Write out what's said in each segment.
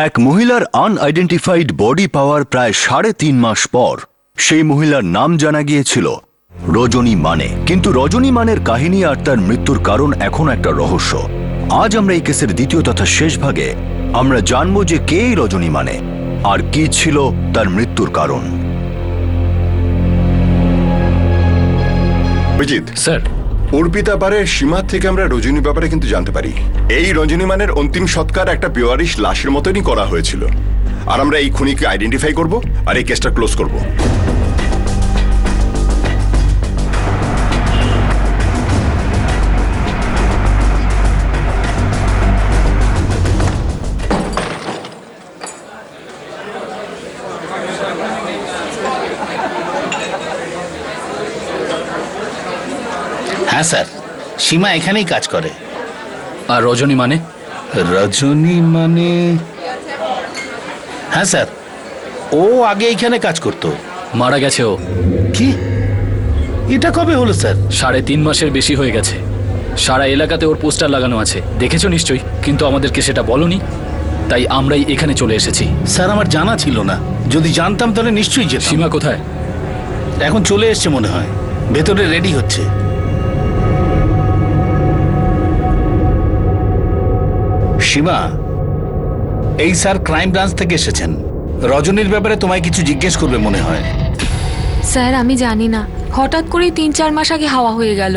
এক মহিলার unidentified body power প্রায় ৩.৫ মাস পর সেই মহিলার নাম জানা গিয়েছিল রজনী মানে। কিন্তু রজনী মানের কাহিনী আর তার মৃত্যুর কারণ এখন একটা রহস্য। আজ আমরা এই কেসের দ্বিতীয় তথা শেষ ভাগে আমরা জানব যে কে এই রজনী মানে আর কি ছিল তার মৃত্যুর কারণ। অভিজিৎ স্যার, অর্পিতা পারে সীমা থেকে আমরা রজনীর ব্যাপারে কিন্তু জানতে পারি। এই রজনী মানের অন্তিম সৎকার একটা বেওয়ারিশ লাশের মতনই করা হয়েছিল, আর আমরা এই খুনিকে আইডেন্টিফাই করব আর এই কেসটা ক্লোজ করব। হ্যাঁ স্যার, সীমা এখানেই কাজ করে। আর রজনী মানে? রজনী মানে, হ্যাঁ স্যার, ও আগে এখানে কাজ করতো। মারা গেছে ও। কি? এটা কবে হলো স্যার? ৩.৫ মাসের বেশি হয়ে গেছে। সারা এলাকাতে ওর পোস্টার লাগানো আছে, দেখেছো নিশ্চয়ই, কিন্তু আমাদেরকে সেটা বলনি, তাই আমরাই এখানে চলে এসেছি। স্যার আমার জানা ছিল না, যদি জানতাম তাহলে নিশ্চয়ই যেতাম। সীমা কোথায়? এখন চলে এসছে মনে হয়, ভেতরে রেডি হচ্ছে। সীমা, এই স্যার ক্রাইম ব্রাঞ্চ থেকে এসেছেন। রজনীর ব্যাপারে তোমায় কিছু জিজ্ঞেস করবে মনে হয়। স্যার আমি জানি না, হঠাৎ করেই ৩-৪ মাস আগে হাওয়া হয়ে গেল।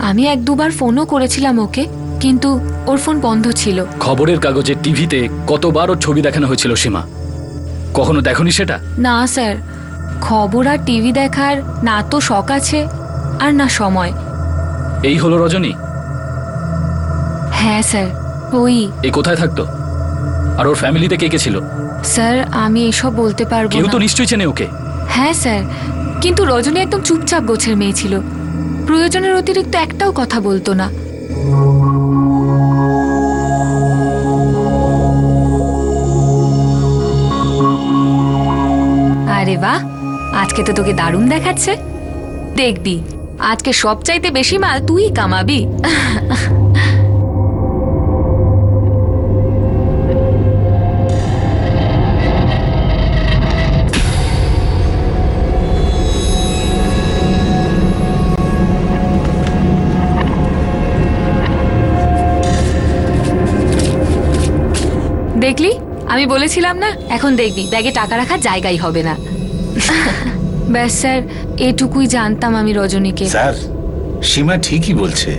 আমি ১-২ বার ফোনও করেছিলাম ওকে, কিন্তু ওর ফোন বন্ধ ছিল। খবরের কাগজে, টিভিতে কতবার ওর ছবি দেখানো হয়েছিল সীমা, কখনো দেখনি সেটা? না স্যার, খবর আর টিভি দেখার না তো শখ আছে আর না সময়। এই হলো রজনী? হ্যাঁ স্যার, ওই। এ কোথায় থাকতো আর ওর ফ্যামিলিতে কে কে ছিল? স্যার আমি এসব বলতে পারবো কেউ না। তো নিশ্চয়ই চেনে ওকে। হ্যাঁ স্যার, কিন্তু রজনী একদম চুপচাপ গোছের মেয়ে ছিল, প্রয়োজনের অতিরিক্ত একটাও কথা বলতো না। আরে বাহ, আজকে তো তোকে দারুণ দেখাচ্ছে। দেখবি আজকে সবচাইতে বেশি মাল তুই কামাবি। দেখলি, আমি বলেছিলাম না, এখন দেখবি ব্যাগে টাকা রাখার জায়গাই হবে না। ব্যাস স্যার, এটুকুই জানতাম আমি রজনীকে। স্যার, সীমা ঠিকই বলছে,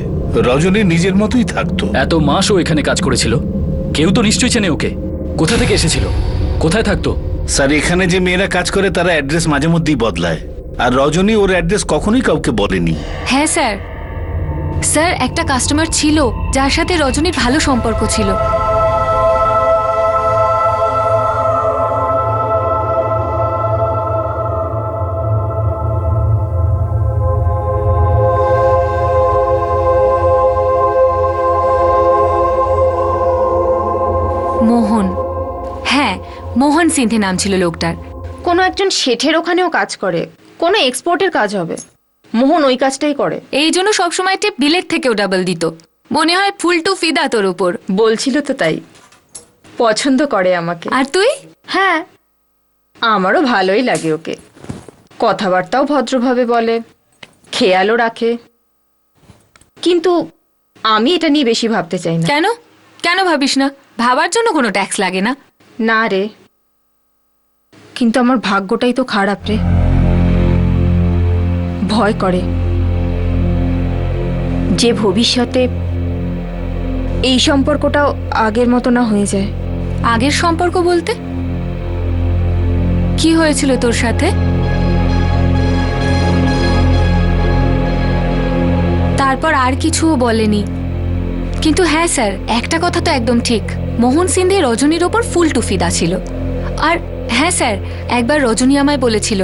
রজনী নিজের মতোই থাকতো। এত মাস ও এখানে কাজ করেছিল, কেউ তো নিশ্চয়ই চেনে ওকে। কোথা থেকে এসেছিল, কোথায় থাকতো? স্যার এখানে যে মেয়েরা কাজ করে তারা অ্যাড্রেস মাঝে মধ্যেই বদলায়, আর রজনী ওর অ্যাড্রেস কখনোই কাউকে বলেনি। হ্যাঁ স্যার, স্যার একটা কাস্টমার ছিল যার সাথে রজনীর ভালো সম্পর্ক ছিল। মোহন, হ্যাঁ মোহন সিন্ধে নাম ছিল লোকটার। কোনো একজন শেঠের ওখানেও কাজ করে, কোনো এক্সপোর্টের কাজ হবে। মোহন ওই কাজটাই করে। এই জন্য সবসময় টিপ বিলের থেকেও ডাবল দিত। মনে হয় ফুল টু ফিদা তোর উপর। বলছিল তো তাই, পছন্দ করে আমাকে। আর তুই? হ্যাঁ, আমারও ভালোই লাগে ওকে। কথাবার্তাও ভদ্রভাবে বলে, খেয়ালও রাখে। কিন্তু আমি এটা নিয়ে বেশি ভাবতে চাই না। কেন কেন ভাবিস না? ভাবার জন্য কোনো ট্যাক্স লাগে না। না রে, কিন্তু আমার ভাগ্যটাই তো খারাপ রে। ভয় করে যে ভবিষ্যতে এই সম্পর্কটাও আগের মতো না হয়ে যায়। আগের সম্পর্ক বলতে কি হয়েছিল তোর সাথে? তারপর আর কিছুও বলেনি। কিন্তু হ্যাঁ স্যার, একটা কথা তো একদম ঠিক, মোহন সিন্ধে রজনীর ওপর ফুল টু ফিদা ছিল। আর হ্যাঁ স্যার, একবার রজনী আমায় বলেছিল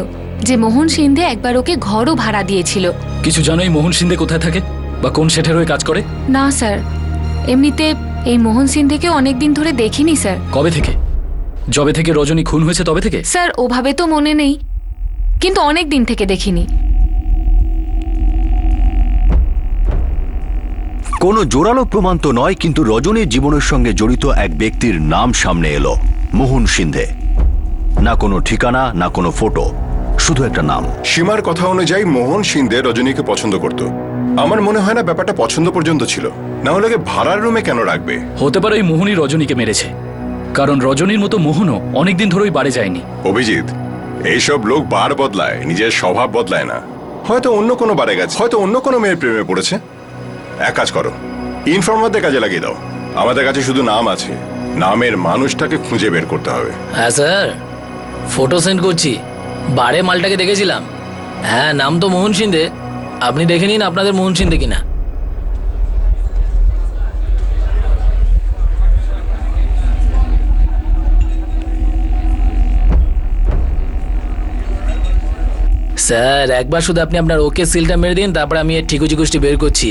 যে মোহন সিন্ধে একবার ওকে ঘরও ভাড়া দিয়েছিল। কিছু জানো এই মোহন সিন্ধে কোথায় থাকে বা কোন শেঠের হয়ে কাজ করে? না স্যার, এমনিতে এই মোহন সিন্ধেকে অনেকদিন ধরে দেখিনি স্যার। কবে থেকে? যবে থেকে রজনী খুন হয়েছে তবে থেকে? স্যার ওভাবে তো মনে নেই, কিন্তু অনেক দিন থেকে দেখিনি। কোনো জোরালো প্রমাণ তো নয়, কিন্তু রজনীর জীবনের সঙ্গে জড়িত এক ব্যক্তির নাম সামনে এলো। মোহন সিন্ধে। না কোনো ঠিকানা, না কোনো ফটো, শুধু একটা নাম। সীমার কথা অনুযায়ী মোহন সিন্ধে রজনীকে পছন্দ করত। আমার মনে হয় না ব্যাপারটা পছন্দ পর্যন্ত ছিল, না হলে ওকে ভাড়ার রুমে কেন রাখবে? হতে পারে ওই মোহনই রজনীকে মেরেছে, কারণ রজনীর মতো মোহনও অনেকদিন ধরে ওই বারে যায়নি। অভিজিৎ, এইসব লোক বার বদলায়, নিজের স্বভাব বদলায় না। হয়তো অন্য কোনো বারে গেছে, হয়তো অন্য কোনো মেয়ের প্রেমে পড়েছে। এক কাজ করো, ইনফর্মারদের কাজে লাগিয়ে দাও। আমাদের কাছে শুধু নাম আছে, নামের মানুষটাকে খুঁজে বের করতে হবে। হ্যাঁ স্যার, ফটো সেন্ড করছি। বারে মালটাকে দেখেছিলাম। হ্যাঁ, নাম তো মোহন সিন্ধে। আপনি দেখে নিন আপনাদের মোহন সিন্ধে কিনা। স্যার, একবার শুধু আপনি আপনার ওকে সিলটা মেরে দিন, তারপরে আমি এর ঠিকুজি গোষ্ঠী বের করছি।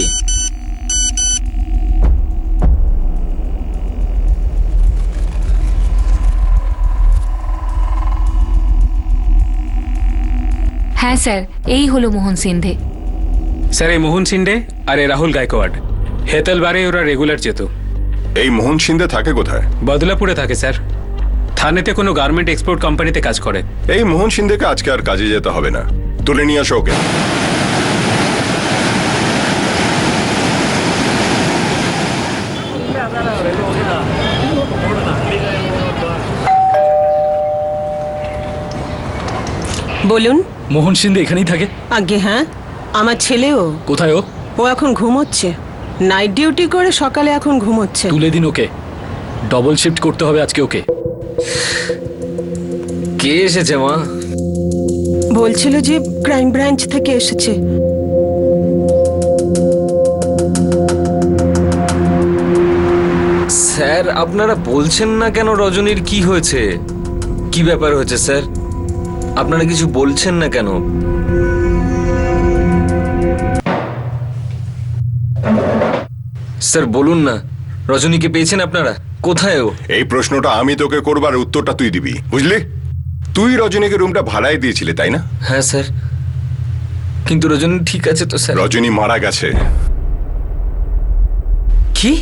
হ্যাঁ স্যার, এই হলো মোহন সিন্ধে। স্যার, এই মোহন সিন্ডে আর এ রাহুল গায়কোয়াড হেতেল বারে ওরা রেগুলার যেত। এই মোহন সিন্ধে থাকে কোথায়? বদলাপুরে থাকে স্যার। থানেতে কোনো গার্মেন্ট এক্সপোর্ট কোম্পানিতে কাজ করে। এই মোহন সিন্ধেকে আজকে আর কাজে যেতে হবে না, তুলে নিয়ে আসো ওকে। বলুন। মোহন সিন্ধে এখানেই থাকে? আগে হ্যাঁ, আমার ছেলেও। কোথায় ও? ও এখন ঘুমোচ্ছে, নাইট ডিউটি করে সকালে এখন ঘুমোচ্ছে। তুলে দিন ওকে, ডবল শিফট করতে হবে আজকে ওকে। কে এসেছে মা? বলছিল যে ক্রাইম ব্রাঞ্চ থেকে এসেছে। স্যার, আপনারা বলছেন না কেন রজনীর কি হয়েছে? কি ব্যাপার হয়েছে স্যার? আপনারা কিছু বলছেন না কেন? স্যার বলুন না, রজনীকে পেয়েছেন আপনারা? কোথায় ও? এই প্রশ্নটা আমি তোকে করবার, উত্তরটা তুই দিবি, বুঝলি? তুই রজনীকে রুমটা ভাড়ায় দিয়েছিলি, তাই না? হ্যাঁ স্যার, কিন্তু রজনী ঠিক আছে তো স্যার? রজনী মারা গেছে। কি?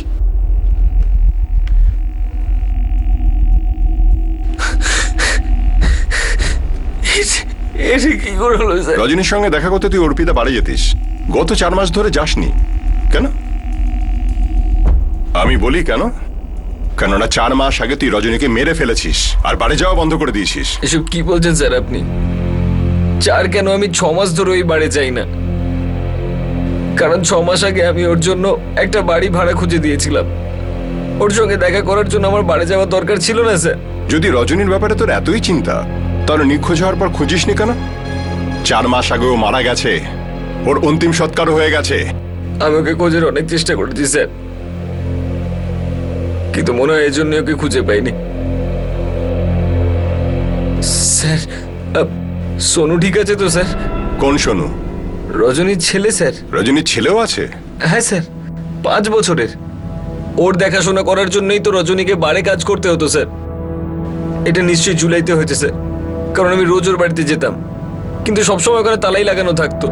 এটা কি করে হলো স্যার? রজনীর সঙ্গে দেখা করতে তুই অর্পিতা বাড়ি যেতিস, গত 4 মাস ধরে যাসনি কেন? আমি বলি কেন, কেননা 4 মাস আগে তুই রজনীকে মেরে ফেলেছিস আর বাড়ি যাওয়া বন্ধ করে দিয়েছিস। এসব কি বলছেন স্যার আপনি? 4 কেন, আমি 6 মাস ধরে ওই বাড়ি যাই না। কারণ 6 মাস আগে আমি ওর জন্য একটা বাড়ি ভাড়া খুঁজে দিয়েছিলাম। ওর সঙ্গে দেখা করার জন্য আমার বাড়ি যাওয়ার দরকার ছিল না স্যার। যদি রজনীর ব্যাপারে তোর এতই চিন্তা, তাহলে নিখোঁজ হওয়ার পর খুঁজিসনি কেন? 4 মাস আগে ও মারা গেছে, ওর অন্তিম সৎকার হয়ে গেছে। আমি ওকে খোঁজার অনেক চেষ্টা করেছি স্যার, কিন্তু মনে হয় এই জন্য ওকে খুঁজে পাইনি স্যার। সোনু ঠিক আছে তো স্যার? কোন শোনু? রজনীর ছেলে স্যার। রজনীর ছেলেও আছে? হ্যাঁ স্যার, 5 বছরের। ওর দেখাশোনা করার জন্যই তো রজনীকে বারে কাজ করতে হতো স্যার। এটা নিশ্চয়ই জুলাইতে হয়েছে স্যার, কারণ আমি রোজ ওর বাড়িতে যেতাম, কিন্তু সবসময় ওখানে তালাই লাগানো থাকতো।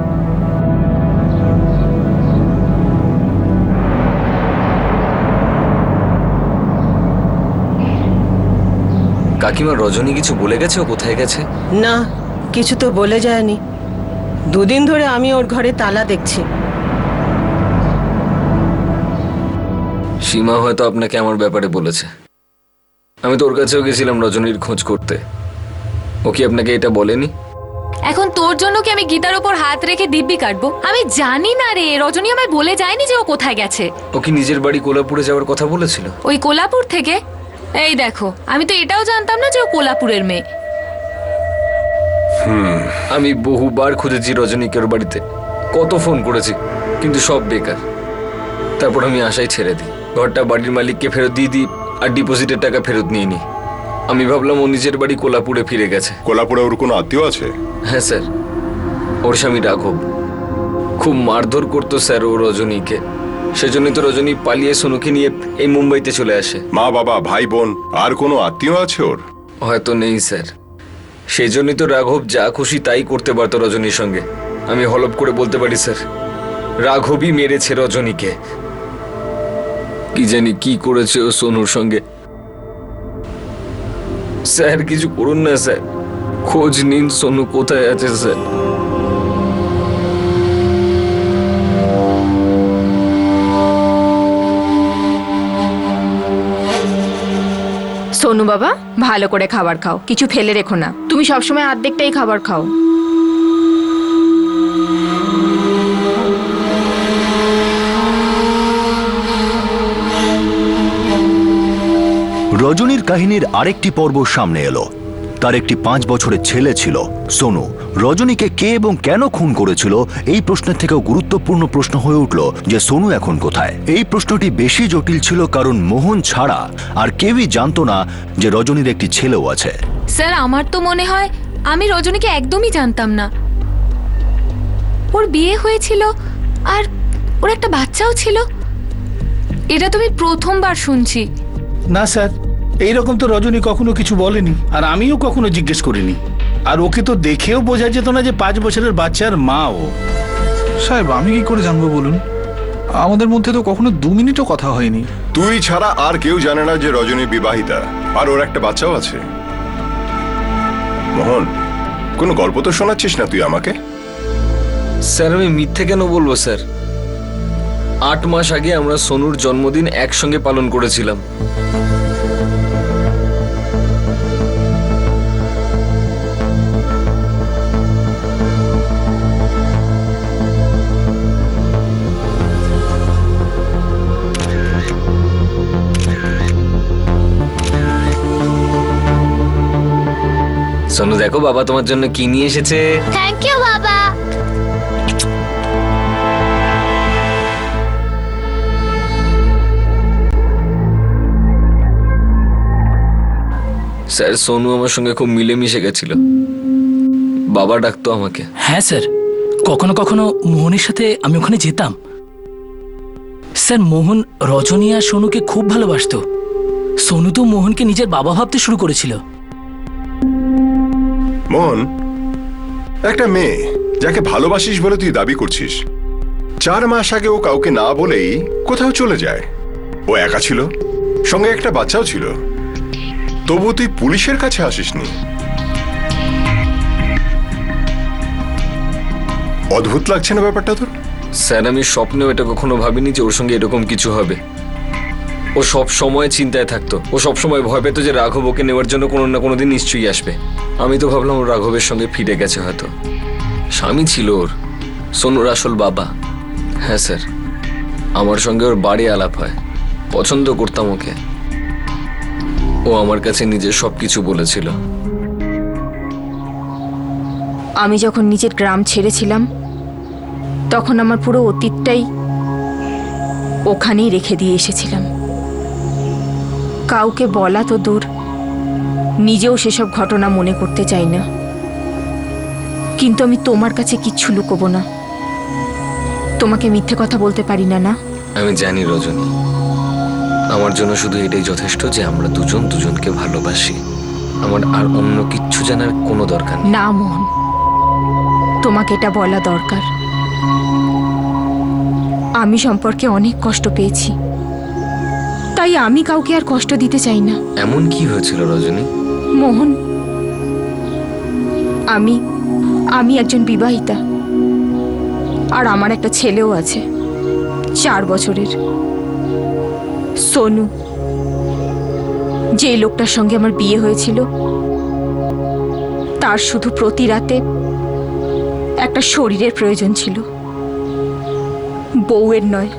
কাকিমা, রজনী কিছু বলে গেছে ও কোথায় গেছে? না, কিছু তো বলে যায়নি। 2 দিন ধরে আমি ওর ঘরে তালা দেখছি। সীমা হয়তো আপনাকে আমার ব্যাপারে বলেছে। আমি তো ওর কাছেও গেছিলাম রজনীর খোঁজ করতে। ও কি আপনাকে এটা বলেনি? এখন তোর জন্য কি আমি গীতার ওপর হাত রেখে দিব্যি কাটবো? আমি জানি না রে, রজনী আমায় বলে যায়নি যে ও কোথায় গেছে। ও কি নিজের বাড়ি কোলাপুরে যাওয়ার কথা বলেছিল? ওই কোলাপুর থেকে? এই দেখো, আমি তো এটাও জানতাম না যে ও কোলাপুরের মেয়ে। আমি বহুবার খুঁজেছি রজনীকে ওর বাড়িতে, কত ফোন করেছি, কিন্তু সব বেকার। তারপর আমি আশাই ছেড়ে দিই। ঘরটা বাড়ির মালিককে ফেরত দিয়ে দিই আর ডিপোজিটের টাকা ফেরত নিয়ে নিই। আমি ভাবলাম ও নিজের বাড়ি কোলাপুরে ফিরে গেছে। কোলাপুরে ওর কোনো আত্মীয় আছে? হ্যাঁ স্যার, ওর স্বামী রাঘব খুব মারধর করতো স্যার ও রজনীকে। সেজন্যই তো রজনী পালিয়ে সোনুকে নিয়ে এই মুম্বাইতে চলে আসে। মা বাবা, ভাই বোন আর কোনো আত্মীয় আছে ওর? হয়তো নেই স্যার, সেই জন্যই তো রাঘব যা খুশি তাই করতে পারতো রজনীর সঙ্গে। আমি হলপ করে বলতে পারি স্যার, রাঘবই মেরেছে রজনীকে। কি জানি কি করেছে ও সোনুর সঙ্গে। স্যার কিছু করুন না স্যার, খোঁজ নিন সোনু কোথায় আছে স্যার। সোনু বাবা, ভালো করে খাবার খাও, কিছু ফেলে রেখো না। তুমি সবসময় অর্ধেকটাই খাবার খাও। রজনীর কাহিনীর আরেকটি পর্ব সামনে এলো। তার একটি 5 বছরের ছেলে ছিল সোনু। রজনীকে কে এবং কেন খুন করেছিল এই প্রশ্নের থেকেও গুরুত্বপূর্ণ প্রশ্ন হয়ে উঠল যে সোনু এখন কোথায়। এই প্রশ্নটি বেশি জটিল ছিল কারণ মোহন ছাড়া আর কেউই জানতো না যে রজনীর একটি ছেলেও আছে। স্যার আমার তো মনে হয় আমি রজনীকে একদমই জানতাম না। ওর বিয়ে হয়েছিল আর ওর একটা বাচ্চাও ছিল। এটা তুমি প্রথমবার শুনছি। না স্যার, এইরকম তো রজনী কখনো কিছু বলেনি, আর আমিও কখনো জিজ্ঞেস করিনি। আর ওকে তো দেখেও বোঝা যেত না যে 5 বছরের বাচ্চার মা ও। সাহেব আমি কি করে জানবো বলুন, আমাদের মধ্যে তো কখনো 2 মিনিটও কথা হয়নি। তুই ছাড়া আর কেউ জানে না যে রজনী বিবাহিতা আর ওর একটা বাচ্চাও আছে। মোহন, কোনো গল্প তো শোনাচ্ছিস না তুই আমাকে? স্যার আমি মিথ্যে কেন বলবো স্যার? 8 মাস আগে আমরা সোনুর জন্মদিন একসঙ্গে পালন করেছিলাম। সোনু দেখো বাবা তোমার জন্য কি নিয়ে এসেছে। থ্যাংক ইউ বাবা। স্যার সোনু আমার সঙ্গে খুব মিলেমিশে গেছিল, বাবা ডাকতো আমাকে। হ্যাঁ স্যার, কখনো কখনো মোহনের সাথে আমি ওখানে যেতাম। স্যার মোহন রজনী আর সোনুকে খুব ভালোবাসতো। সোনু তো মোহনকে নিজের বাবা ভাবতে শুরু করেছিল। মোহন, একটা মেয়ে যাকে ভালোবাসিস বলে তুই দাবি করছিস, 4 মাস আগে ও কাউকে না বলেই কোথাও চলে যায়। ও একা ছিল, সঙ্গে একটা বাচ্চাও ছিল, তবু তুই পুলিশের কাছে আসিসনি। অদ্ভুত লাগছে না ব্যাপারটা তোর? স্যার আমি স্বপ্নেও এটা কখনো ভাবিনি যে ওর সঙ্গে এরকম কিছু হবে। ও সব সময় চিন্তায় থাকতো, ও সব সময় ভয় পেত যে রাঘব ওকে নেওয়ার জন্য কোনো না কোনো দিন নিশ্চয়ই আসবে। আমি তো ভাবলাম ও রাঘবের সঙ্গে ফিরে গেছে হয়তো। স্বামী ছিল ওর, সোনুর আসল বাবা। হ্যাঁ স্যার, আমার সঙ্গে ওর বাড়ি আলাপ হয়, পছন্দ করতাম ওকে। ও আমার কাছে নিজের সবকিছু বলেছিল। আমি যখন নিজের গ্রাম ছেড়েছিলাম তখন আমার পুরো অতীতটাই ওখানেই রেখে দিয়ে এসেছিলাম। কাউকে বলা তো দূর, নিজেও সেসব ঘটনা মনে করতে চাই না। কিন্তু আমি তোমার কাছে কিচ্ছু লুকোবো না, তোমাকে মিথ্যে কথা বলতে পারি না। না, আমি জানি রজনী, আমার জন্য শুধু এটাই যথেষ্ট যে আমরা দুজন দুজনকে ভালোবাসি। আমার আর অন্য কিচ্ছু জানার কোনো দরকার নেই। না মোহন, তোমাকে এটা বলা দরকার। আমি সম্পর্কে অনেক কষ্ট পেয়েছি, তাই আমি কাউকে আর কষ্ট দিতে চাই না। এমন কি হয়েছিল রজনী? মোহন, আমি একজন বিবাহিতা, আর আমার একটা ছেলেও আছে, 4 বছরের, সোনু। যে লোকটার সঙ্গে আমার বিয়ে হয়েছিল তার শুধু প্রতি রাতে একটা শরীরের প্রয়োজন ছিল, বউয়ের নয়।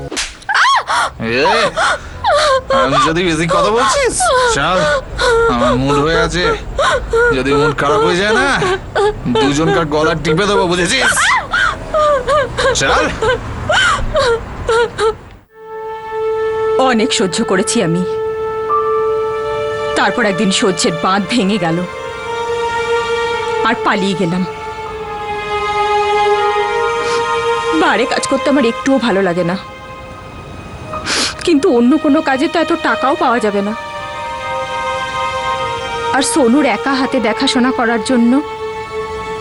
আমি যদি বেশি কথা বলছিস চল, আমার মুড হয়ে আছে। যদি মুড খারাপ হয়ে যায় না, দুজনকার গলা টিপে দেবো, বুঝেছিস? চল। অনেক সহ্য করেছি আমি, তারপর একদিন সহ্যের বাঁধ ভেঙে গেল আর পালিয়ে গেলাম। বারে কাজ করতে আমার একটুও ভালো লাগে না, কিন্তু অন্য কোনো কাজে তো এত টাকাও পাওয়া যাবে না। আর সোনুর একা হাতে দেখাশোনা করার জন্য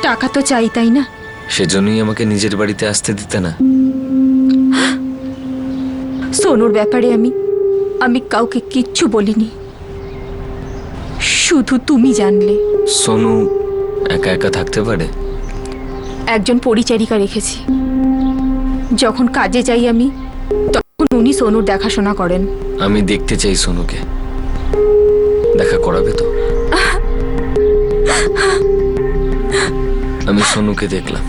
টাকা তো চাই, তাই না? সেজন্যই আমাকে নিজের বাড়িতে আসতে দিতে না। সোনুর ব্যাপারে আমি কাউকে কিচ্ছু বলিনি, শুধু তুমি জানলে। সোনু একা একা থাকতে পারে? একজন পরিচারিকা রেখেছি। যখন কাজে যাই আমি, তখন উনি সোনুর দেখাশোনা করেন। আমি দেখতে চাই সোনুকে, দেখা করাবে তো? আমি সোনুকে দেখলাম,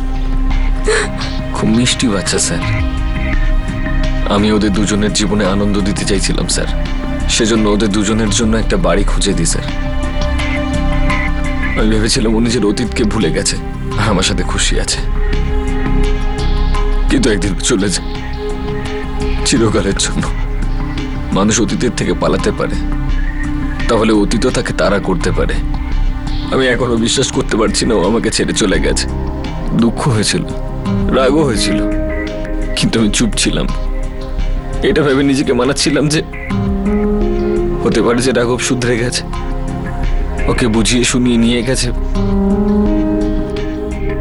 খুব মিষ্টি বাচ্চা স্যার। আমি ওদের দুজনের জীবনে আনন্দ দিতে চাইছিলাম স্যার, সেজন্য ওদের দুজনের জন্য একটা বাড়ি খুঁজে দিই স্যার। আমি ভেবেছিলাম ও নিজের অতীতকে ভুলে গেছে আর আমার সাথে খুশি আছে, কিন্তু একদিন চলে যায় চিরকালের জন্য। মানুষ অতীতের থেকে পালাতে পারে, তাহলে অতীতও তাকে তাড়া করতে পারে। আমি এখনো বিশ্বাস করতে পারছি না ও আমাকে ছেড়ে চলে গেছে। দুঃখ হয়েছিল, রাগও হয়েছিল, কিন্তু আমি চুপ ছিলাম। এটা ভেবে নিজেকে মানাচ্ছিলাম যে হতে পারে যে রাঘব শুধরে গেছে, ওকে বুঝিয়ে শুনিয়ে নিয়ে গেছে।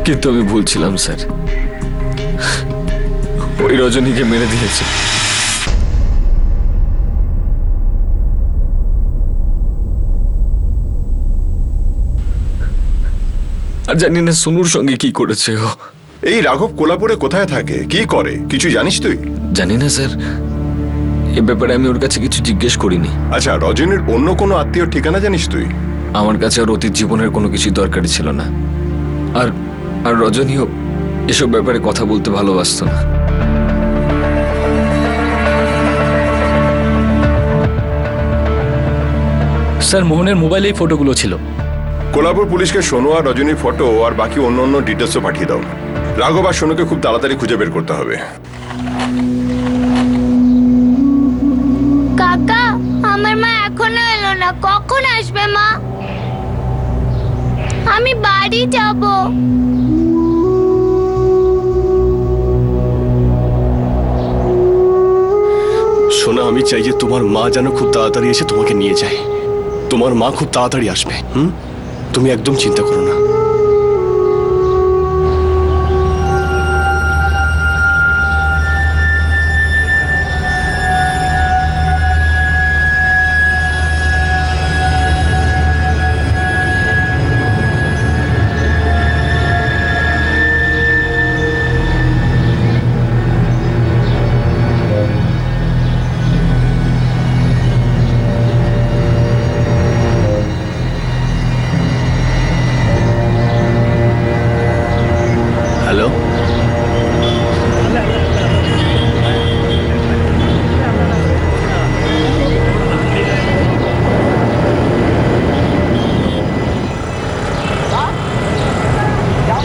কিন্তু আমি ভুলছিলাম স্যার, ওই রজনীকে মেরে দিয়েছে। আর জানি না সোনুর সঙ্গে কি করেছে ও। এই রাঘব কোলাপুরে কোথায় থাকে, কি করে, কিছু জানিস তুই? জানি না স্যার, এ ব্যাপারে আমি ওর কাছে কিছু জিজ্ঞেস করিনি। আচ্ছা, রজনীর অন্য কোনো আত্মীয় ঠিকানা জানিস তুই? আমার কাছে ওর অতীত জীবনের কোনো কিছু দরকারি ছিল না, আর আর রজনীও এসব ব্যাপারে কথা বলতে ভালোবাসতো না। স্যার মোহনের মোবাইলে এই ফটোগুলো ছিল। কোলাপুর পুলিশকে সোনু আর রজনীর ফটো আর বাকি অন্য ডিটেলসও পাঠিয়ে দাও। রাঘব আর সোনুকে খুব তাড়াতাড়ি খুঁজে বের করতে হবে। কাকা, আমার মা এখনো এলো না, কখন আসবে মা? আমি বাড়ি যাব। সোনা, আমি চাই যে তোমার মা যেন খুব তাড়াতাড়ি এসে তোমাকে নিয়ে যায়। তোমার মা খুব তাড়াতাড়ি আসবে। তুমি একদম চিন্তা করো না। হ্যালো,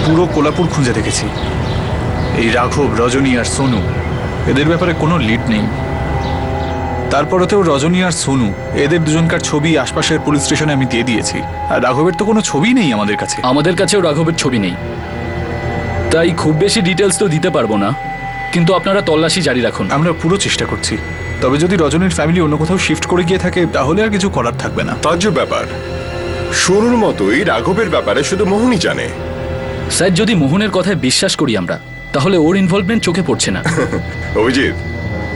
পুরো কোলাপুর খুঁজে দেখেছি। এই রাঘব, রজনী আর সোনু, এদের ব্যাপারে কোনো লিড নেই। তারপরেতেও রজনী আর সোনু, এদের দুজনকার ছবি আশপাশের পুলিশ স্টেশনে আমি দিয়ে দিয়েছি। আর রাঘবের তো কোনো ছবি নেই আমাদের কাছে। আমাদের কাছেও রাঘবের ছবি নেই, তাই খুব বেশি ডিটেলস তো দিতে পারবো না, কিন্তু আপনারা তল্লাশি জারি রাখুন। আমরা পুরো চেষ্টা করছি, তবে যদি রজনীর ফ্যামিলি অন্য কোথাও শিফট করে গিয়ে থাকে তাহলে আর কিছু করার থাকবে না। তাজ্জব ব্যাপার, সোনুর মতোই রাঘবের ব্যাপারে শুধু মোহনই জানে। স্যার, যদি মোহনের কথায় বিশ্বাস করি আমরা, তাহলে ওর ইনভলভমেন্ট চোখে পড়ছে না। অভিজিৎ,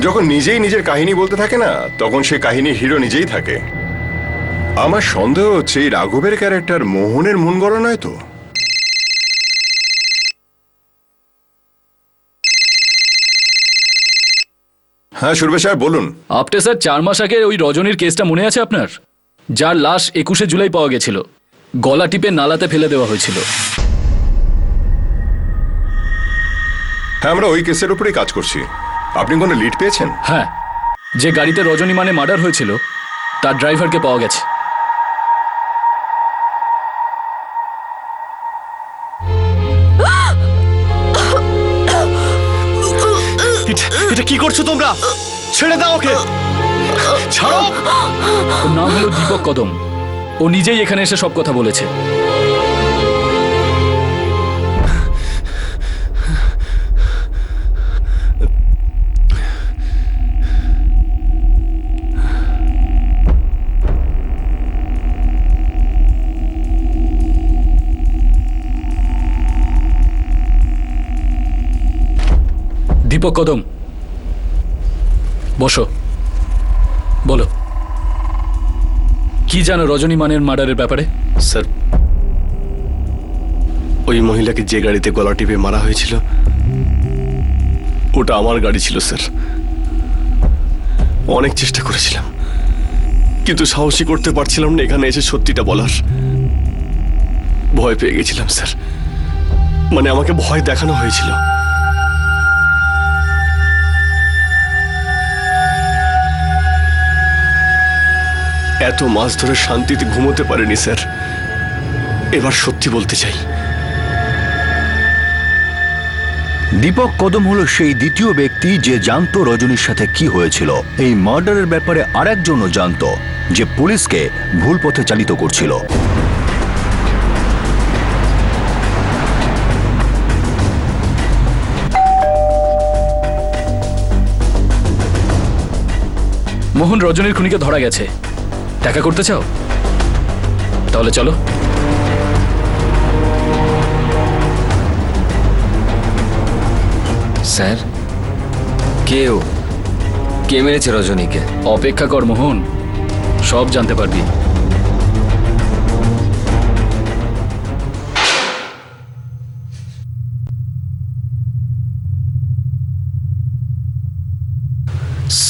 যখন নিজেই নিজের কাহিনী বলতে থাকে না, তখন সে কাহিনীর হিরো নিজেই থাকে। আমার সন্দেহ হচ্ছে এই রাঘবের ক্যারেক্টার মোহনের মন গড়া নয় তো। হ্যাঁ সুরবে সাহেব, বলুন। আপনি স্যার 4 মাস আগে ওই রজনীর কেসটা মনে আছে আপনার? যার লাশ 21শে জুলাই পাওয়া গেছিল, গলা টিপে নালাতে ফেলে দেওয়া হয়েছিল। হ্যাঁ, আমরা ওই কেসের উপরেই কাজ করছি। আপনি কোনো লিড পেয়েছেন? হ্যাঁ, যে গাড়িতে রজনী মানে মার্ডার হয়েছিল তার ড্রাইভারকে পাওয়া গেছে। এটা কি করছো তোমরা? ছেড়ে দাও ওকে, ছাড়ো। ওর নাম হলো দীপক কদম। ও নিজেই এখানে এসে সব কথা বলেছে। দীপক কদম, বসো, বলো কি জানো রজনী মানের মার্ডারের ব্যাপারে? স্যার, ওই মহিলাকে যে গাড়িতে গলা টিপে মারা হয়েছিল ওটা আমার গাড়ি ছিল স্যার। অনেক চেষ্টা করেছিলাম কিন্তু সাহসী করতে পারছিলাম না এখানে এসে সত্যিটা বলার। ভয় পেয়ে গেছিলাম স্যার, মানে আমাকে ভয় দেখানো হয়েছিল। এত মাস ধরে শান্তিতে ঘুমোতে পারিনি স্যার। এবার সত্যি বলতে চাই। দীপক কদম হলো সেই দ্বিতীয় ব্যক্তি যে জানতো রজনীর সাথে কি হয়েছিল। এই মার্ডারের ব্যাপারে আরেকজনও জানতো যে পুলিশকে ভুল পথে চালিত করছিল। মোহন রজনীর খুনিকে ধরা গেছে। দেখা করতে চাও? তাহলে চলো। স্যার, কে মেরেছে রজনীকে? অপেক্ষা কর মোহন, সব জানতে পারবি।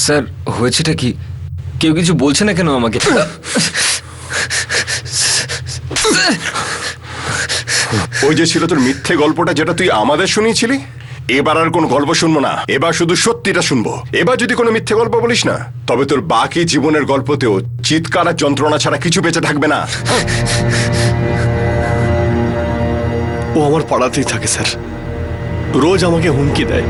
স্যার, হয়েছেটা কি? কেউ কিছু বলছে না কেন আমাকে? ওই যে ছিল তোর মিথ্যে গল্পটা যেটা তুই আমাদের শুনিয়েছিলি, এবার আর কোনো গল্প শুনবো না, এবার শুধু সত্যিটা শুনবো। এবার যদি কোনো মিথ্যে গল্প বলিস না, তবে তোর বাকি জীবনের গল্পতেও চিৎকার আর যন্ত্রণা ছাড়া কিছু বেঁচে থাকবে না। ও আমার পাড়াতেই থাকে স্যার, রোজ আমাকে হুমকি দেয়।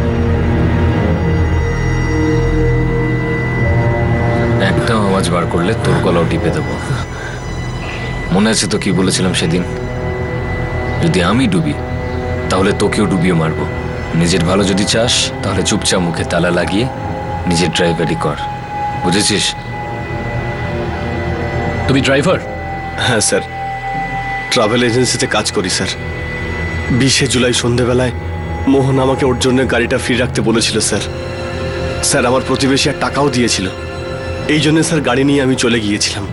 একটা আওয়াজ বার করলে তোর গলাও টিপে দেবো। মনে আছে তো কি বলেছিলাম সেদিন? যদি আমি ডুবি তাহলে তোকেও ডুবিয়ে মারবো। নিজের ভালো যদি চাস তাহলে চুপচাপ মুখে তালা লাগিয়ে নিজের ড্রাইভারি কর, বুঝেছিস? তুমি ড্রাইভার? হ্যাঁ স্যার, ট্রাভেল এজেন্সিতে কাজ করি স্যার। 20শে জুলাই সন্ধেবেলায় মোহন আমাকে ওর জন্য গাড়িটা ফ্রি রাখতে বলেছিল স্যার। স্যার, আমার প্রতিবেশী আর টাকাও দিয়েছিল। এই জন্য স্যার গাড়ি নিয়ে আমি চলে গিয়েছিলাম।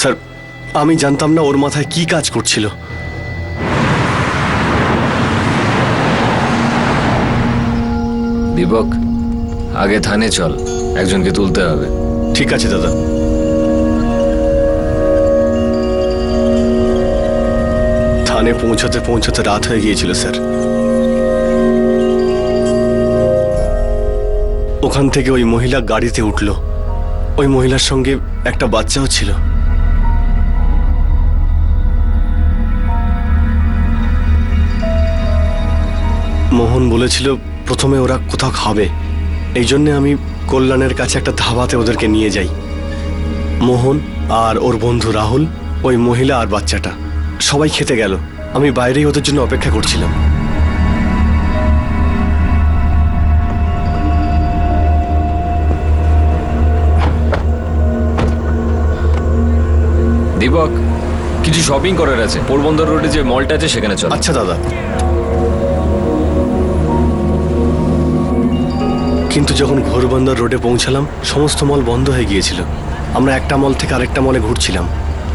স্যার, আমি জানতাম না ওর মাথায় কি কাজ করছিল। দীপক, আগে থানে চল, একজনকে তুলতে হবে। ঠিক আছে দাদা। থানে পৌঁছাতে পৌঁছাতে রাত হয়ে গিয়েছিল স্যার। ওখান থেকে ওই মহিলা গাড়িতে উঠল। ওই মহিলার সঙ্গে একটা বাচ্চাও ছিল। মোহন বলেছিল প্রথমে ওরা কোথাও খাবে, এই জন্যে আমি কল্যাণের কাছে একটা ধাবাতে ওদেরকে নিয়ে যাই। মোহন আর ওর বন্ধু রাহুল, ওই মহিলা আর বাচ্চাটা সবাই খেতে গেল। আমি বাইরেই ওদের জন্য অপেক্ষা করছিলাম। দীপক, কিছু শপিং করার আছে। পোরবন্দর রোডে যে মলটা আছে সেখানে চল। আচ্ছা দাদা। কিন্তু যখন ঘোরবন্দর রোডে পৌঁছালাম সমস্ত মল বন্ধ হয়ে গিয়েছিল। আমরা একটা মল থেকে আরেকটা মলে ঘুরছিলাম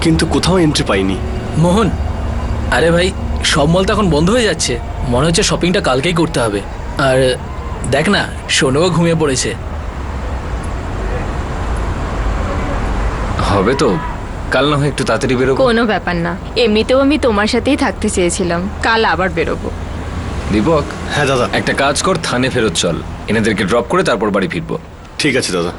কিন্তু কোথাও এন্ট্রি পাইনি। মোহন, আরে ভাই, সব মল তো এখন বন্ধ হয়ে যাচ্ছে। মনে হচ্ছে শপিংটা কালকেই করতে হবে। আর দেখ না, সোনুও ঘুমিয়ে পড়েছে। হবে তো, কাল না হয় একটু তাড়াতাড়ি বেরোবো। কোনো ব্যাপার না, এমনিতেও আমি তোমার সাথেই থাকতে চেয়েছিলাম। কাল আবার বেরোবো। দীপক, হ্যাঁ দাদা। একটা কাজ কর, থানে ফেরত চল, এনাদেরকে ড্রপ করে তারপর বাড়ি ফিরবো। ঠিক আছে দাদা।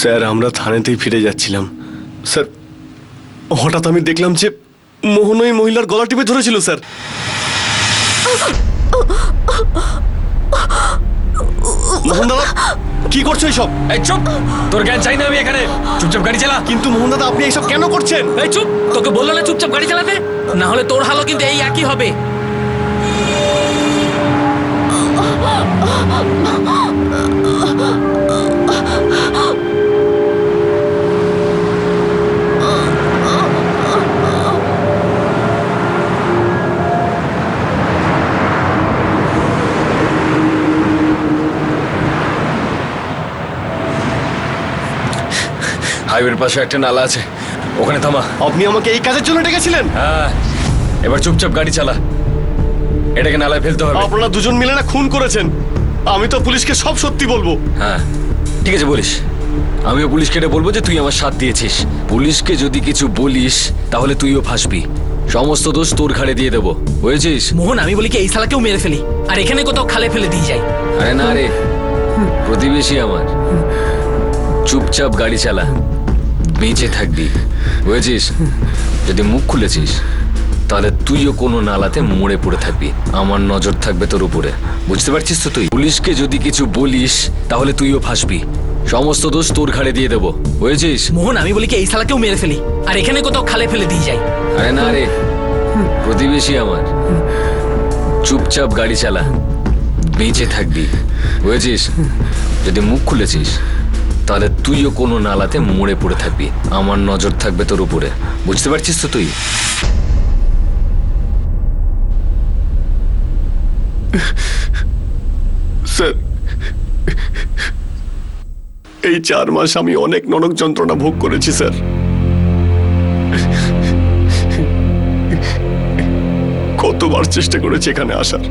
স্যার, আমরা থানাতেই ফিরে যাচ্ছিলাম। স্যার, হঠাৎ আমি দেখলাম যে মোহন ওই মহিলার গলা টিপে ধরেছিল স্যার। মোহন দাদা, কি করছো এইসব? এই চুপ, তোর জ্ঞান চাই না আমি এখানে। চুপচাপ গাড়ি চালা। কিন্তু মোহন দাদা, আপনি এইসব কেন করছেন? এই চুপ, তোকে বললো না চুপচাপ গাড়ি চালাতে? না হলে তোর হালও কিন্তু এই একই হবে। হাইওয়ের পাশে একটা নালা আছে, ওখানে থামা। আপনি আমাকে এই কাজের জন্য ডেকেছিলেন? হ্যাঁ, এবার চুপচাপ গাড়ি চালা। এটাকে নালায় ফেলতে হবে। আপনারা দুজন মিলে না খুন করেছেন। আমি তো পুলিশকে সব সত্যি বলবো। হ্যাঁ, ঠিক আছে বলিস। আমিও পুলিশকে এটা বলবো যে তুই আমার সাথ দিয়েছিস। পুলিশকে যদি কিছু বলিস তাহলে তুইও ফাঁসবি। সমস্ত দোষ তোর ঘাড়ে দিয়ে দেবো, বুঝেছিস? মোহন, আমি বলি কি এই শালাকেও মেরে ফেলি, আর এখানে কোথাও খালে ফেলে দিয়ে যাই। আরে না রে, প্রতিবেশী আমার। চুপচাপ গাড়ি চালা, বেঁচে থাকবি, বুঝেছিস? যদি মুখ খুলেছিস তাহলে তুইও কোনো নালাতে মরে পড়ে থাকবি। আমার নজর থাকবে তোর উপরে, বুঝতে পারছিস তো? তুই পুলিশকে যদি কিছু বলিস তাহলে তুইও ফাঁসবি। সমস্ত দোষ তোর ঘাড়ে দিয়ে দেবো, বুঝেছিস? মোহন, আমি বলি কি এই শালাকেও মেরে ফেলি, আর এখানে কোথাও খালে ফেলে দিয়ে যাই। আরে না রে, প্রতিবেশী আমার। চুপচাপ গাড়ি চালা, বেঁচে থাকবি, বুঝেছিস? যদি মুখ খুলেছিস তাহলে তুইও কোনো নালাতে মরে পড়ে থাকবি। আমার নজর থাকবে তোর উপরে, বুঝতে পারছিস তো তুই? স্যার, এই 4 মাস আমি অনেক নরক যন্ত্রণা ভোগ করেছি স্যার। কতবার চেষ্টা করেছি এখানে আসার,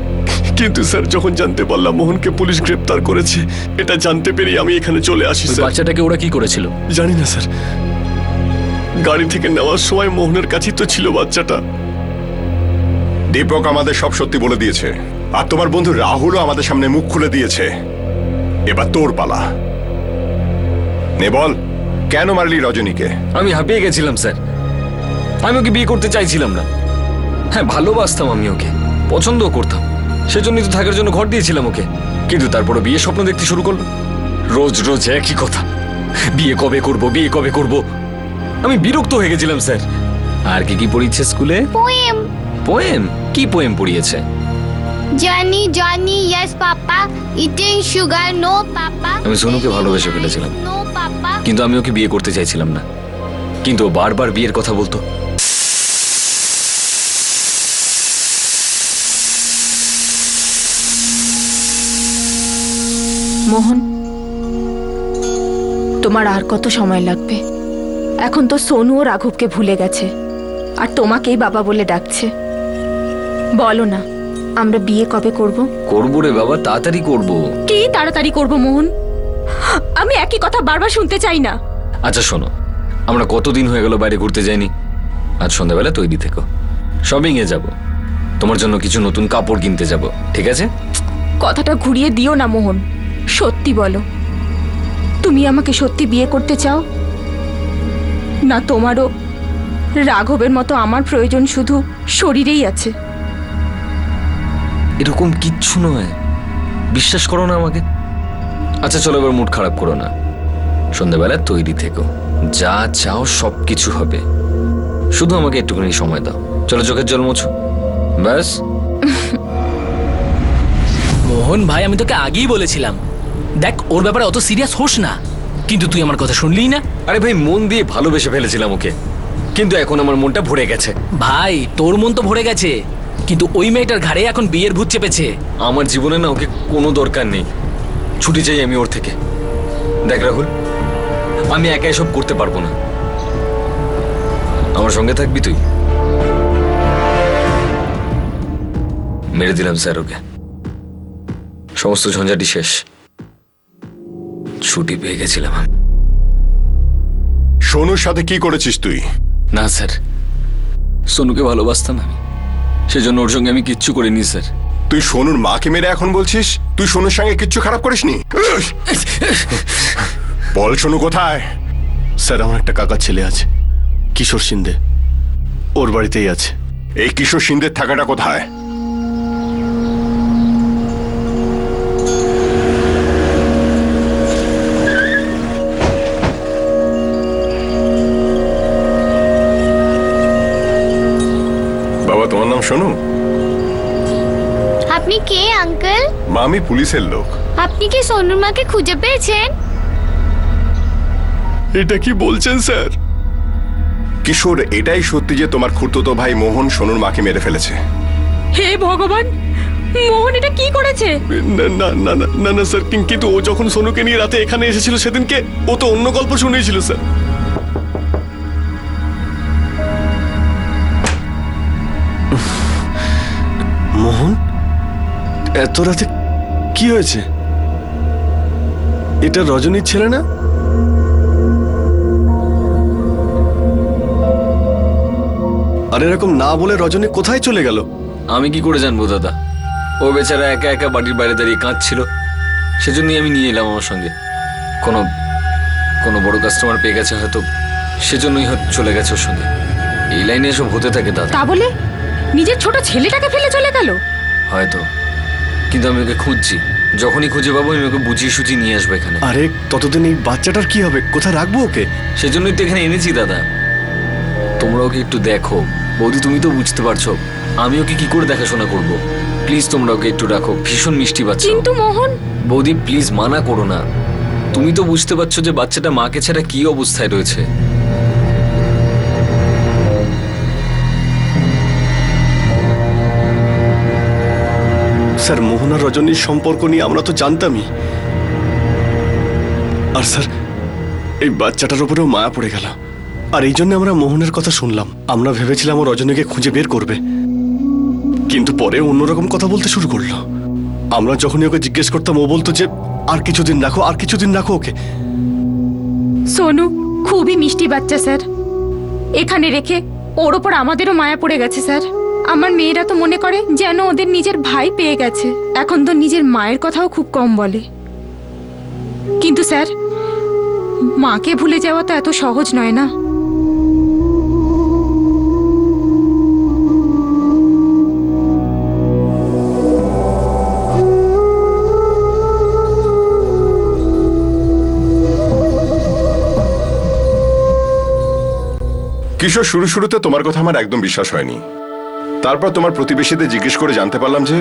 কিন্তু স্যার যখন জানতে পারলাম মোহনকে পুলিশ গ্রেপ্তার করেছে, এটা জানতে পেরে আমি এখানে চলে আসি ওই স্যার। বাচ্চাটাকে ওরা কি করেছিল? জানি না স্যার, গাড়ি থেকে নেওয়ার সময় মোহনের কাছেই তো ছিল বাচ্চাটা। দীপক আমাদের সব সত্যি বলে দিয়েছে, আর তোমার বন্ধু রাহুলও আমাদের সামনে মুখ খুলে দিয়েছে। এবার তোর পালা। নে বল, কেন মারলি রজনীকে? আমি হাঁপিয়ে গেছিলাম স্যার। আমি ওকে বিয়ে করতে চাইছিলাম না। হ্যাঁ, ভালোবাসতাম আমি ওকে, পছন্দও করতাম, সেজন্যই তো থাকার জন্য ঘর দিয়েছিলাম ওকে। কিন্তু তারপরে বিয়ে স্বপ্ন দেখতে শুরু করলো। রোজ রোজ একই কথা, বিয়ে কবে করব, বিয়ে কবে করব। আমি বিরক্ত হয়ে গেছিলাম স্যার। আর কি কি পড়িয়েছে স্কুলে? পোয়েম। পোয়েম? কি পোয়েম পড়িয়েছে? Johnny Johnny yes papa, eating sugar no papa. আমি সোনুকে ভালোবেসে ফেলেছিলাম, নো পাপা। কিন্তু আমি ওকে বিয়ে করতে চাইছিলাম না। কিন্তু ও বারবার বিয়ের কথা বলতো। মোহন, তোমার আর কত সময় লাগবে? এখন তো সোনু ও রাঘবকে ভুলে গেছে, আর তোমাকেই বাবা বলে ডাকছে। বলো না, আমরা বিয়ে কবে করব? করবো রে বাবা, তাড়াতাড়ি করবো। কি তাড়াতাড়ি করব মোহন? আমি একই কথা বারবার শুনতে চাই না। আচ্ছা শোনো, আমরা কতদিন হয়ে গেল বাইরে ঘুরতে যাইনি। আজ সন্ধ্যাবেলা তৈরি থেকো, শপিং এ যাব, তোমার জন্য কিছু নতুন কাপড় কিনতে যাব, ঠিক আছে? কথাটা ঘুরিয়ে দিও না মোহন, সত্যি বলো, তুমি আমাকে সত্যি বিয়ে করতে চাও না? তোমারও রাঘবের মতো আমার প্রয়োজন শুধু শরীরেই আছে। এরকম কিচ্ছু নয়, বিশ্বাস করো না আমাকে। আচ্ছা চলো, এবার মুড খারাপ করো না, সন্ধ্যাবেলা তৈরি থেকো, যা চাও সব কিছু হবে, শুধু আমাকে একটুখানি সময় দাও। চলো, চোখের জল মোছো, ব্যাস। মোহন ভাই, আমি তোকে আগেই বলেছিলাম, দেখ ওর ব্যাপারে অত সিরিয়াস হোস না, কিন্তু তুই আমার কথা শুনলি না। আরে ভাই, মন দিয়ে ভালোবেসে ফেলেছিলাম ওকে, কিন্তু এখন আমার মনটা ভরে গেছে। ভাই, তোর মন তো ভরে গেছে, কিন্তু ওই মেয়েটার ঘাড়ে এখন বিয়ের ভূত চেপেছে। আমার জীবনে না ওকে কোনো দরকার নেই, ছুটি চাই আমি ওর থেকে। দেখ রাহুল, আমি একা এসব করতে পারবো না, আমার সঙ্গে থাকবি তুই। মেরে দিলাম স্যার ওকে, সমস্ত ঝঞ্ঝাটি শেষ, ছুটি পেয়ে গেছিলাম। সোনুর সাথে কি করেছিস তুই? না স্যার, সোনুকে ভালোবাসতাম আমি, সেজন্য ওর সঙ্গে আমি কিচ্ছু করিনি স্যার। তুই সোনুর মাকে মেরে এখন বলছিস তুই সোনুর সঙ্গে কিচ্ছু খারাপ করিসনি? বল সোনু কোথায়? স্যার, আমার একটা কাকা ছেলে আছে, কিশোর সিন্ধে, ওর বাড়িতেই আছে। এই কিশোর সিন্ধের থাকাটা কোথায়? শোনো আপনি কে আঙ্কেল? মা, আমি পুলিশের লোক। আপনি কি সোনুর মাকে খুঁজে পেয়েছেন? এটা কি বলছেন স্যার? কিশোর, এটাই সত্যি যে তোমার খুড়তুতো ভাই মোহন সোনুর মাকে মেরে ফেলেছে। হে ভগবান, মোহন এটা কি করেছে? না না না না না না স্যার, কিন্তু ও যখন সোনুকে নিয়ে রাতে এখানে এসেছিল সেদিনকে ও তো অন্য গল্প শুনিয়েছিল স্যার। মোহন, এত রাতে কি হয়েছে? এটা রজনীর ছেলে না? আর এরকম না বলে রজনী কোথায় চলে গেল? আমি কি করে জানবো দাদা? ও বেচারা একা একা বাড়ির বাইরে দাঁড়িয়ে কাঁদছিল, সেজন্যই আমি নিয়ে এলাম আমার সঙ্গে। কোনো কোনো বড় কাস্টমার পেয়ে গেছে হয়তো, সেজন্যই হয়তো চলে গেছে ওর সঙ্গে। এই লাইনে এসব হতে থাকে দাদা। তা বলে নিজের ছোট ছেলেটাকে ফেলে চলে গেল? হয়তো, কিন্তু আমি ওকে খুঁজছি। যখনই খুঁজে পাবো আমি ওকে বুঝিয়ে সুঝিয়ে নিয়ে আসবো এখানে। আরে ততদিন এই বাচ্চাটার কি হবে? কোথায় রাখবো ওকে? সেজন্যই তো এখানে এনেছি দাদা। তোমরা ওকে একটু দেখো। বৌদি, তুমি তো বুঝতে পারছো আমি ওকে কি করে দেখাশোনা করব। প্লিজ তোমরা ওকে একটু রাখো, ভীষণ মিষ্টি বাচ্চা। কিন্তু মোহন। বৌদি প্লিজ মানা করো না। তুমি তো বুঝতে পারছো যে বাচ্চাটা মাকে ছাড়া কি অবস্থায় রয়েছে। স্যার, মোহন আর রজনীর সম্পর্ক নিয়ে আমরা তো জানতামই। আর স্যার, এই বাচ্চাটার উপরেও মায়া পড়ে গেল। আর এই জন্য আমরা মোহনের কথা শুনলাম। আমরা ভেবেছিলাম ও রজনীকে খুঁজে বের করবে, কিন্তু পরে অন্যরকম কথা বলতে শুরু করলো। আমরা যখনই ওকে জিজ্ঞেস করতাম ও বলতো যে আর কিছুদিন রাখো, আর কিছুদিন রাখো ওকে। সোনু খুবই মিষ্টি বাচ্চা স্যার। এখানে রেখে ওর ওপর আমাদেরও মায়া পড়ে গেছে স্যার। আমার মেয়েরা তো মনে করে যেন ওদের নিজের ভাই পেয়ে গেছে। এখন তো নিজের মায়ের কথাও খুব কম বলে। কিন্তু স্যার, মাকে ভুলে যাওয়া তো এত সহজ নয় না। কিশোর, শুরুতে তোমার কথা আমার একদম বিশ্বাস হয়নি। তারপর তোমার প্রতিবেশীদের জিজ্ঞেস করে জানতে পারলাম যে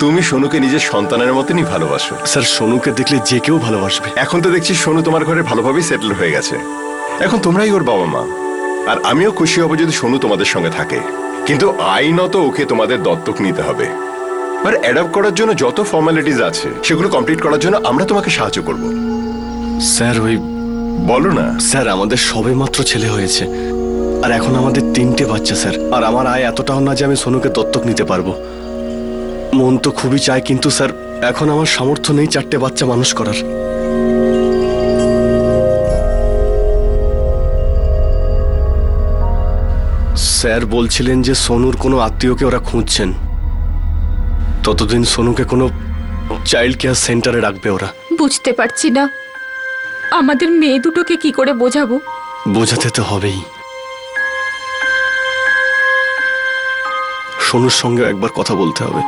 তুমি সোনুকে নিজের সন্তানের মতনই ভালোবাসো। স্যার, সোনুকে দেখলে যে কেউ ভালোবাসবে। এখন তো দেখছি সোনু তোমার ঘরে ভালোভাবেই সেটেল হয়ে গেছে। এখন তোমরাই ওর বাবা মা। আর আমিও খুশি হব যদি সোনু তোমাদের সঙ্গে থাকে। কিন্তু আইনত ওকে তোমাদের দত্তক নিতে হবে। আর অ্যাডপ্ট করার জন্য যত ফর্মালিটিস আছে সেগুলো কমপ্লিট করার জন্য আমরা তোমাকে সাহায্য করব। স্যার, ওই বলো না। স্যার, আমাদের সবেমাত্র ছেলে হয়েছে, আর এখন আমাদের 3টে বাচ্চা স্যার। আর আমার আয় এতটাও না যে আমি সোনুকে দত্তক নিতে পারবো। মন তো খুবই চায়, কিন্তু স্যার এখন আমার সামর্থ্য নেই 4টে বাচ্চা মানুষ করার। স্যার বলছিলেন যে সোনুর কোনো আত্মীয়কে ওরা খুঁজছেন। ততদিন সোনুকে কোনো চাইল্ড কেয়ার সেন্টারে রাখবে ওরা। বুঝতে পারছি না আমাদের মেয়ে দুটোকে কি করে বোঝাবো। বোঝাতে তো হবেই। সোনুর সঙ্গে একবার কথা বলতে হবে।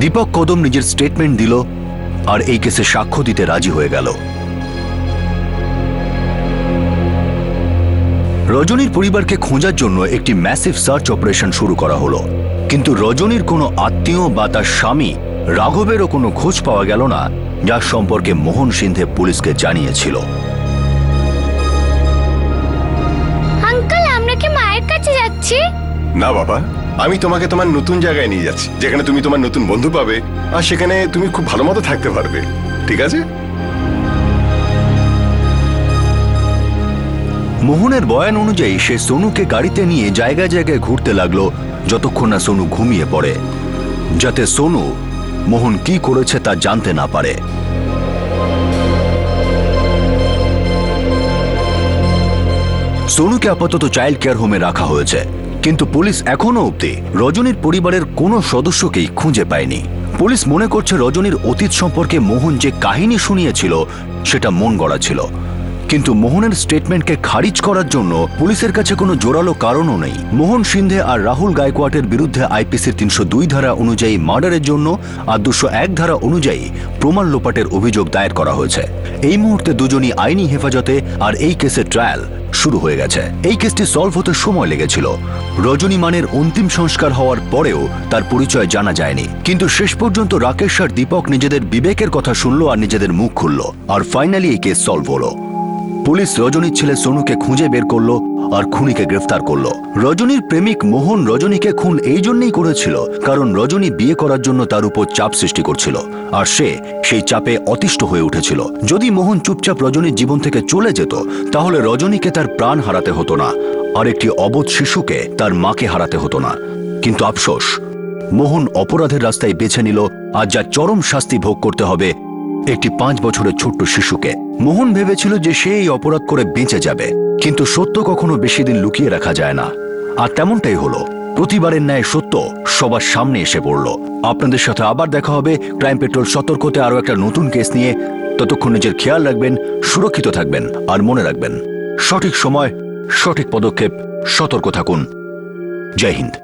দীপক কদম নিজের স্টেটমেন্ট দিল আর এই কেসে সাক্ষ্য দিতে রাজি হয়ে গেল। রজনীর পরিবারকে খোঁজার জন্য একটি ম্যাসিভ সার্চ অপারেশন শুরু করা হলো, কিন্তু রজনীর কোনো আত্মীয় বা তার স্বামী রাঘবেরও কোনো খোঁজ পাওয়া গেল না, যার সম্পর্কে মোহন সিন্ধে পুলিশকে জানিয়েছিল। আঙ্কেল, আমরা কি মায়ের কাছে যাচ্ছি? না বাবা, আমি তোমাকে তোমার নতুন জায়গায় নিয়ে যাচ্ছি, যেখানে তুমি তোমার নতুন বন্ধু পাবে আর সেখানে তুমি খুব ভালো মতো থাকতে পারবে। ঠিক আছে? মোহনের বয়ান অনুযায়ী সে সোনুকে গাড়িতে নিয়ে জায়গায় জায়গায় ঘুরতে লাগলো যতক্ষণ না সোনু ঘুমিয়ে পড়ে, যাতে সোনু মোহন কি করেছে তা জানতে না পারে। সোনুকে আপাতত চাইল্ড কেয়ার হোমে রাখা হয়েছে, কিন্তু পুলিশ এখনো অবধি রজনীর পরিবারের কোনো সদস্যকেই খুঁজে পায়নি। পুলিশ মনে করছে রজনীর অতীত সম্পর্কে মোহন যে কাহিনী শুনিয়েছিল সেটা মন গড়া ছিল, কিন্তু মোহনের স্টেটমেন্টকে খারিজ করার জন্য পুলিশের কাছে কোনো জোরালো কারণও নেই। মোহন সিন্ধে আর রাহুল গায়কোয়াডের বিরুদ্ধে আইপিসির 302 ধারা অনুযায়ী মার্ডারের জন্য আর 201 ধারা অনুযায়ী প্রমাণ লোপাটের অভিযোগ দায়ের করা হয়েছে। এই মুহূর্তে দুজনই আইনি হেফাজতে, আর এই কেসের ট্রায়াল শুরু হয়ে গেছে। এই কেসটি সলভ হতে সময় লেগেছিল। রজনী মানের অন্তিম সংস্কার হওয়ার পরেও তার পরিচয় জানা যায়নি, কিন্তু শেষ পর্যন্ত রাকেশ আর দীপক নিজেদের বিবেকের কথা শুনলো আর নিজেদের মুখ খুলল, আর ফাইনালি এই কেস সলভ হলো। পুলিশ রজনীর ছেলে সোনুকে খুঁজে বের করলো আর খুনিকে গ্রেফতার করলো। রজনীর প্রেমিক মোহন রজনীকে খুন এই জন্যই করেছিল কারণ রজনী বিয়ে করার জন্য তার উপর চাপ সৃষ্টি করছিল, আর সে সেই চাপে অতিষ্ঠ হয়ে উঠেছিল। যদি মোহন চুপচাপ রজনীর জীবন থেকে চলে যেত তাহলে রজনীকে তার প্রাণ হারাতে হতো না, আর একটি অবোধ শিশুকে তার মাকে হারাতে হতো না। কিন্তু আফসোস, মোহন অপরাধের রাস্তায় বেছে নিল, আর যা চরম শাস্তি ভোগ করতে হবে একটি 5 বছরের ছোট্ট শিশুকে। মোহন ভেবেছিল যে সে এই অপরাধ করে বেঁচে যাবে, কিন্তু সত্য কখনো বেশি দিন লুকিয়ে রাখা যায় না, আর তেমনটাই হলো। প্রতিবারের ন্যায় সত্য সবার সামনে এসে পড়ল। আপনাদের সাথে আবার দেখা হবে ক্রাইম পেট্রোল সতর্কতে আরো একটা নতুন কেস নিয়ে। ততক্ষণ নিজের খেয়াল রাখবেন, সুরক্ষিত থাকবেন, আর মনে রাখবেন সঠিক সময় সঠিক পদক্ষেপ, সতর্ক থাকুন। জয় হিন্দ।